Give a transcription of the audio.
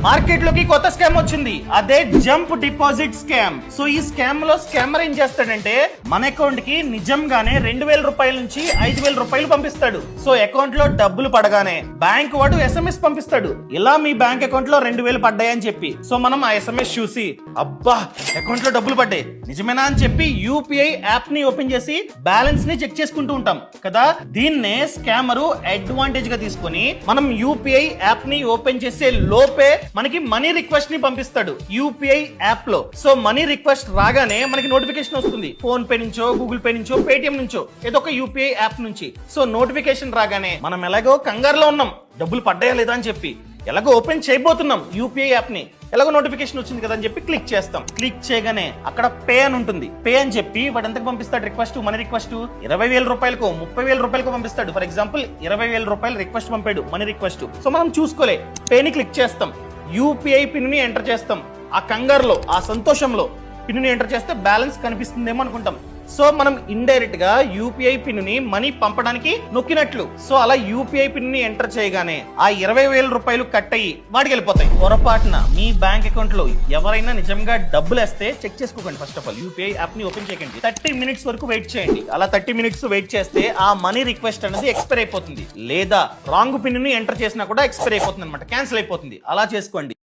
Market లోకి కొత్త scam వచ్చింది, అదే జంప్ డిపాజిట్ స్కామ్. సో ఈ స్కామ్ లో స్కామర్ ఏం చేస్తాడంటే మన అకౌంట్ కి నిజంగానే 2000 రూపాయల నుంచి 5000 రూపాయలు పంపిస్తాడు. సో అకౌంట్ లో డబ్బులు పడగానే బ్యాంక్ వాడు SMS పంపిస్తాడు, ఇలా మీ బ్యాంక్ అకౌంట్ లో 2000 పడ్డాయని చెప్పి. సో మనం ఆ SMS చూసి అబ్బా అకౌంట్ లో డబ్బులు పడ్డాయి నిజమేనా అని చెప్పి యూపీఐ యాప్ ని ఓపెన్ చేసి బ్యాలెన్స్ ని చెక్ చేసుకుంటూ ఉంటాం కదా. దీన్నే స్కామరు అడ్వాంటేజ్ గా తీసుకొని మనం యూపీఐ యాప్ ని ఓపెన్ చేసే లోపే మనకి మనీ రిక్వెస్ట్ ని పంపిస్తాడు యూపీఐ యాప్ లో. సో మనీ రిక్వెస్ట్ రాగానే మనకి నోటిఫికేషన్ వస్తుంది, ఫోన్ పే నుంచో, గూగుల్ పే నుంచో, పేటిఎం నుంచో, ఏదో ఒక యూపీఐ యాప్ నుంచి. సో నోటిఫికేషన్ రాగానే మనం ఎలాగో కంగారులో ఉన్నాం, డబ్బులు పడ్డాయా లేదా అని చెప్పి ఎలాగో ఓపెన్ చేయబోతున్నాం యూపీఐ యాప్ ని. ఎలాగో నోటిఫికేషన్ వచ్చింది కదా అని చెప్పి క్లిక్ చేస్తాం. క్లిక్ చేయగానే అక్కడ పే అని ఉంటుంది. పే అని చెప్పి వాడు ఎంతకు పంపిస్తాడు రిక్వెస్ట్, మనీ రిక్వెస్ట్ 20,000 రూపాయలకు 30,000 రూపాయలకు పంపిస్తాడు. ఫర్ ఎగ్జాంపుల్ 20,000 రూపాయలు రిక్వెస్ట్ పంపాడు, మనీ రిక్వెస్ట్. సో మనం చూసుకోలే, పేని క్లిక్ చేస్తాం, యూపీఐ పిన్ ని ఎంటర్ చేస్తాం. ఆ కంగారులో, ఆ సంతోషంలో పిన్ ని ఎంటర్ చేస్తే బ్యాలెన్స్ కనిపిస్తుందేమో అనుకుంటాం. సో మనం ఇండైరెక్ట్ గా యూపీఐ పిన్ ని మనీ పంపడానికి నొక్కినట్లు. సో అలా యూపీఐ పిన్ ని ఎంటర్ చేయగానే ఆ 20,000 రూపాయలు కట్ అయ్యి వాడికి వెళ్ళిపోతాయి. పొరపాటున మీ బ్యాంక్ అకౌంట్ లో ఎవరైనా నిజంగా డబ్బులు వేస్తే చెక్ చేసుకోకండి. First of all UPI app ని ఓపెన్ చేయకండి, 30 మినిట్స్ వరకు వెయిట్ చేయండి. అలా 30 మినిట్స్ వెయిట్ చేస్తే ఆ మనీ రిక్వెస్ట్ అనేది ఎక్స్పైర్ అయిపోతుంది, లేదా రాంగ్ పిన్ ని ఎంటర్ చేసినా కూడా ఎక్స్పైర్ అయిపోతుంది అనమాట, క్యాన్సిల్ అయిపోతుంది. అలా చేసుకోండి.